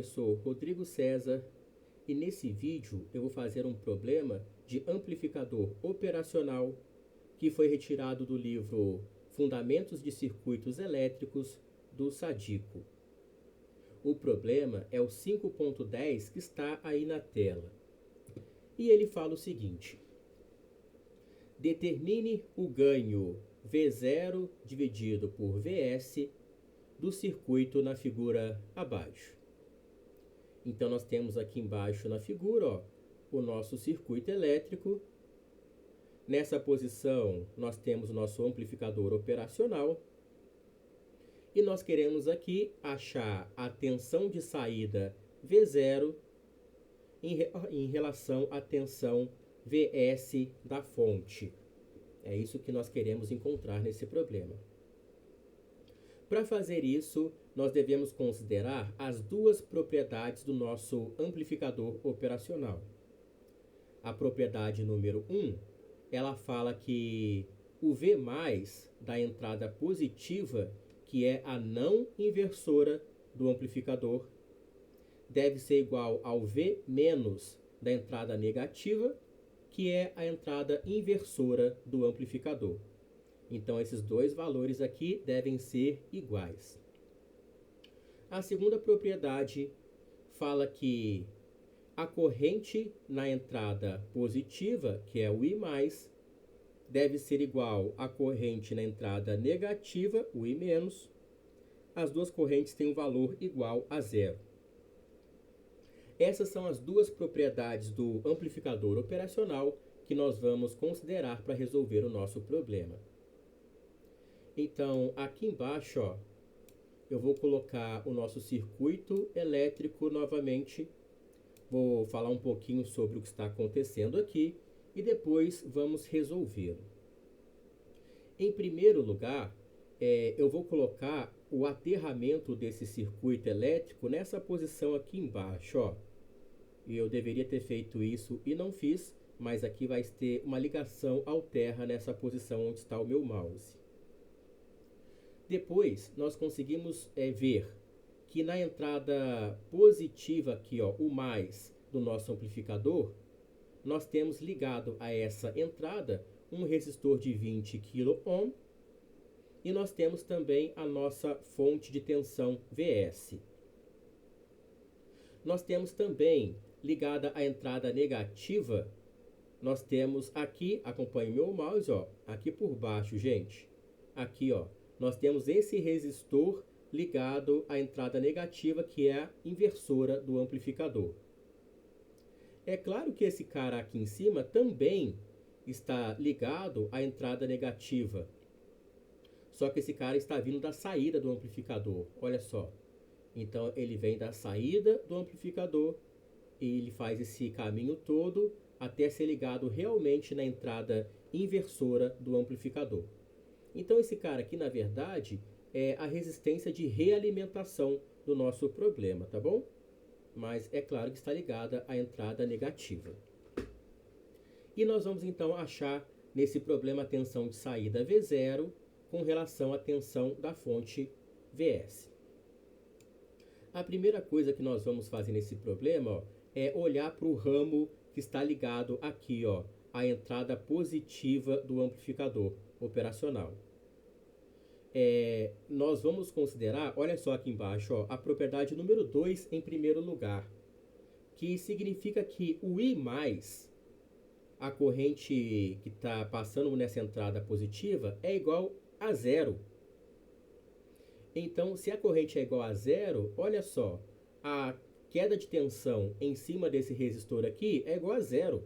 Eu sou Rodrigo César e nesse vídeo eu vou fazer um problema de amplificador operacional que foi retirado do livro Fundamentos de Circuitos Elétricos do Sadico. O problema é o 5.10 que está aí na tela. E ele fala o seguinte: determine o ganho V0 dividido por Vs do circuito na figura abaixo. Então nós temos aqui embaixo na figura, o nosso circuito elétrico. Nessa posição nós temos o nosso amplificador operacional. E nós queremos aqui achar a tensão de saída V0 em relação à tensão Vs da fonte. É isso que nós queremos encontrar nesse problema. Para fazer isso, nós devemos considerar as duas propriedades do nosso amplificador operacional. A propriedade número 1, ela fala que o V+ da entrada positiva, que é a não inversora do amplificador, deve ser igual ao V- da entrada negativa, que é a entrada inversora do amplificador. Então, esses dois valores aqui devem ser iguais. A segunda propriedade fala que a corrente na entrada positiva, que é o I+, deve ser igual à corrente na entrada negativa, o I-. As duas correntes têm um valor igual a zero. Essas são as duas propriedades do amplificador operacional que nós vamos considerar para resolver o nosso problema. Então, aqui embaixo, eu vou colocar o nosso circuito elétrico novamente. Vou falar um pouquinho sobre o que está acontecendo aqui e depois vamos resolvê-lo. Em primeiro lugar, eu vou colocar o aterramento desse circuito elétrico nessa posição aqui embaixo. E eu deveria ter feito isso e não fiz, mas aqui vai ter uma ligação ao terra nessa posição onde está o meu mouse. Depois, nós conseguimos ver que na entrada positiva aqui, o mais do nosso amplificador, nós temos ligado a essa entrada um resistor de 20 kΩ e nós temos também a nossa fonte de tensão Vs. Nós temos também ligada à entrada negativa, nós temos aqui, acompanhe meu mouse, aqui por baixo, gente, aqui, nós temos esse resistor ligado à entrada negativa, que é a inversora do amplificador. É claro que esse cara aqui em cima também está ligado à entrada negativa. Só que esse cara está vindo da saída do amplificador, olha só. Então ele vem da saída do amplificador e ele faz esse caminho todo até ser ligado realmente na entrada inversora do amplificador. Então esse cara aqui, na verdade, é a resistência de realimentação do nosso problema, tá bom? Mas é claro que está ligada à entrada negativa. E nós vamos então achar nesse problema a tensão de saída V0 com relação à tensão da fonte Vs. A primeira coisa que nós vamos fazer nesse problema é olhar para o ramo que está ligado aqui, à entrada positiva do amplificador operacional. Nós vamos considerar, olha só aqui embaixo, a propriedade número 2 em primeiro lugar, que significa que o I+, a corrente que está passando nessa entrada positiva, é igual a zero. Então, se a corrente é igual a zero, olha só, a queda de tensão em cima desse resistor aqui é igual a zero.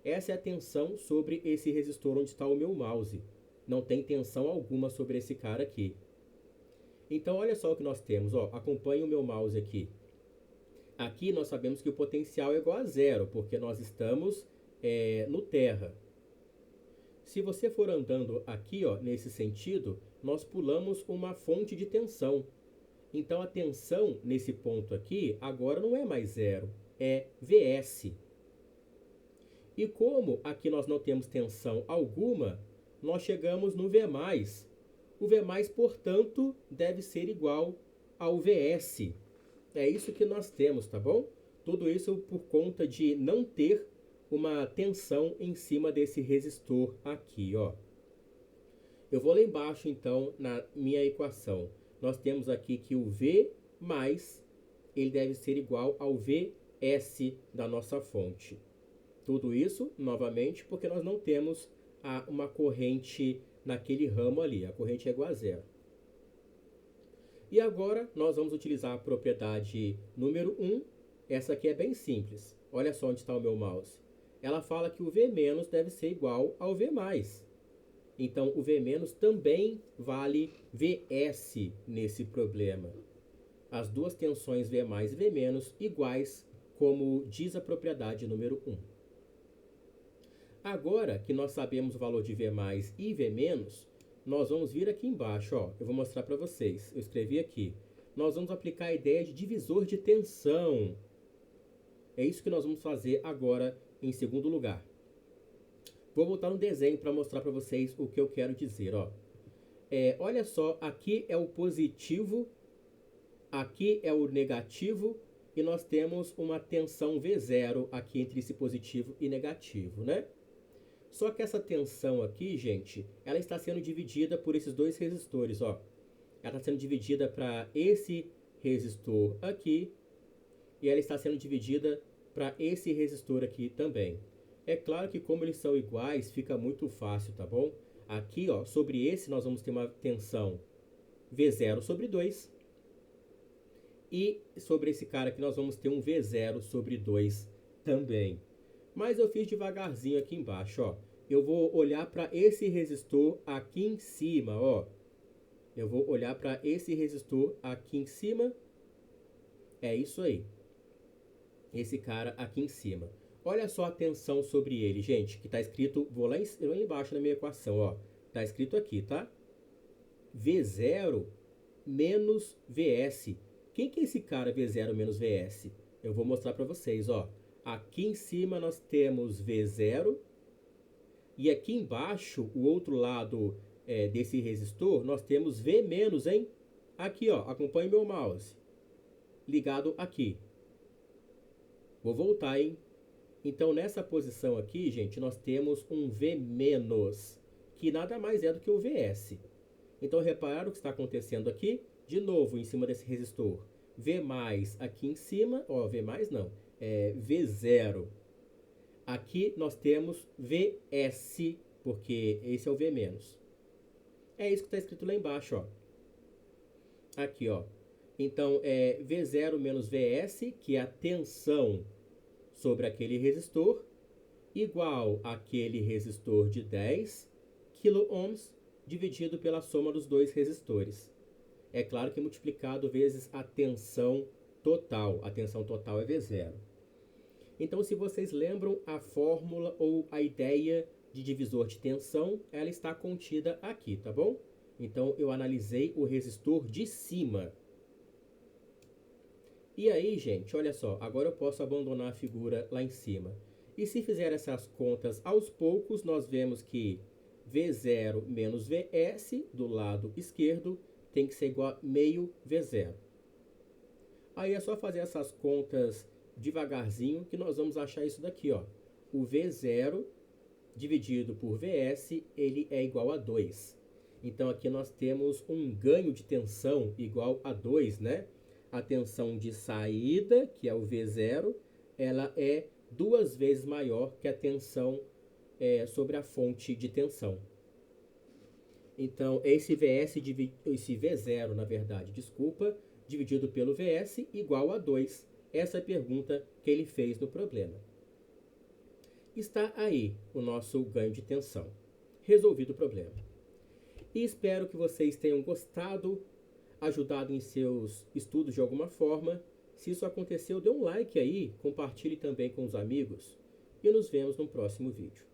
Essa é a tensão sobre esse resistor onde está o meu mouse. Não tem tensão alguma sobre esse cara aqui. Então, olha só o que nós temos. Acompanhe o meu mouse aqui. Aqui nós sabemos que o potencial é igual a zero, porque nós estamos no terra. Se você for andando aqui, nesse sentido, nós pulamos uma fonte de tensão. Então, a tensão nesse ponto aqui, agora não é mais zero, é Vs. E como aqui nós não temos tensão alguma, nós chegamos no V+. O V+, portanto, deve ser igual ao Vs. É isso que nós temos, tá bom? Tudo isso por conta de não ter uma tensão em cima desse resistor aqui, ó. Eu vou lá embaixo, então, na minha equação. Nós temos aqui que o V mais, ele deve ser igual ao Vs da nossa fonte. Tudo isso, novamente, porque nós não temos uma corrente naquele ramo ali. A corrente é igual a zero. E agora, nós vamos utilizar a propriedade número 1. Essa aqui é bem simples. Olha só onde está o meu mouse. Ela fala que o V menos deve ser igual ao V mais. Então, o V menos também vale Vs nesse problema. As duas tensões V mais e V menos iguais, como diz a propriedade número 1. Agora que nós sabemos o valor de V mais e V menos, nós vamos vir aqui embaixo, ó. Eu vou mostrar para vocês. Eu escrevi aqui. Nós vamos aplicar a ideia de divisor de tensão. É isso que nós vamos fazer agora em segundo lugar. Vou voltar no desenho para mostrar para vocês o que eu quero dizer, ó. Olha só, aqui é o positivo, aqui é o negativo, e nós temos uma tensão V0 aqui entre esse positivo e negativo, né? Só que essa tensão aqui, gente, ela está sendo dividida por esses dois resistores, ó. Ela está sendo dividida para esse resistor aqui, e ela está sendo dividida para esse resistor aqui também. É claro que como eles são iguais, fica muito fácil, tá bom? Aqui, ó, sobre esse nós vamos ter uma tensão V0 sobre 2. E sobre esse cara aqui nós vamos ter um V0 sobre 2 também. Mas eu fiz devagarzinho aqui embaixo, ó. Eu vou olhar para esse resistor aqui em cima, ó. Eu vou olhar para esse resistor aqui em cima. É isso aí. Esse cara aqui em cima. Olha só a tensão sobre ele, gente, que está escrito, vou lá embaixo na minha equação, ó. Está escrito aqui, tá? V0 menos Vs. Quem que é esse cara V0 menos Vs? Eu vou mostrar para vocês, ó. Aqui em cima nós temos V0 e aqui embaixo, o outro lado desse resistor, nós temos V menos, hein? Aqui, ó, acompanhe meu mouse. Ligado aqui. Vou voltar, hein? Então, nessa posição aqui, gente, nós temos um V menos, que nada mais é do que o Vs. Então, repararam o que está acontecendo aqui? De novo, em cima desse resistor. V mais aqui em cima, ó, V mais não, é V0. Aqui nós temos Vs, porque esse é o V menos. É isso que está escrito lá embaixo, ó. Aqui, ó. Então, é V0 menos Vs, que é a tensão sobre aquele resistor, igual àquele resistor de 10 kΩ dividido pela soma dos dois resistores. É claro que multiplicado vezes a tensão total. A tensão total é V0. Então, se vocês lembram, a fórmula ou a ideia de divisor de tensão, ela está contida aqui, tá bom? Então, eu analisei o resistor de cima. E aí, gente, olha só, agora eu posso abandonar a figura lá em cima. E se fizer essas contas aos poucos, nós vemos que V0 menos Vs do lado esquerdo tem que ser igual a meio V0. Aí é só fazer essas contas devagarzinho que nós vamos achar isso daqui, ó. O V0 dividido por Vs, ele é igual a 2. Então aqui nós temos um ganho de tensão igual a 2, né? A tensão de saída, que é o V0, ela é 2 vezes maior que a tensão sobre a fonte de tensão. Então, esse V0, na verdade, dividido pelo Vs, igual a 2. Essa é a pergunta que ele fez no problema. Está aí o nosso ganho de tensão. Resolvido o problema. E espero que vocês tenham gostado, ajudado em seus estudos de alguma forma. Se isso aconteceu, dê um like aí, compartilhe também com os amigos e nos vemos no próximo vídeo.